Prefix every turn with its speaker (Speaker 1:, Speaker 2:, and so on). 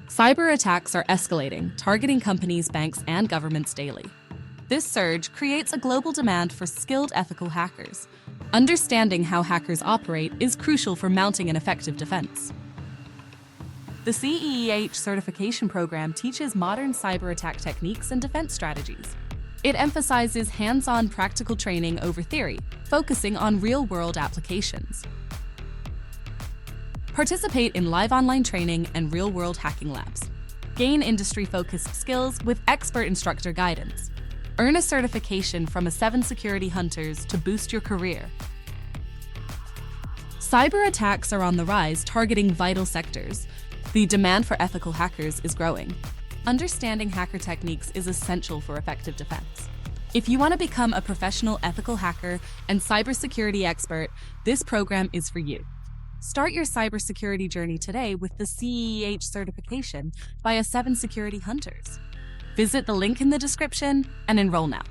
Speaker 1: Cyber attacks are escalating, targeting companies, banks, and governments daily. This surge creates a global demand for skilled ethical hackers. Understanding how hackers operate is crucial for mounting an effective defense. The CEH certification program teaches modern cyber attack techniques and defense strategies. It emphasizes hands-on practical training over theory, focusing on real-world applications. Participate in live online training and real-world hacking labs. Gain industry-focused skills with expert instructor guidance. Earn a certification from a 7 Security Hunters to boost your career. Cyber attacks are on the rise, targeting vital sectors. The demand for ethical hackers is growing. Understanding hacker techniques is essential for effective defense. If you want to become a professional ethical hacker and cybersecurity expert, this program is for you. Start your cybersecurity journey today with the CEH certification by a 7 Security Hunters. Visit the link in the description and enroll now.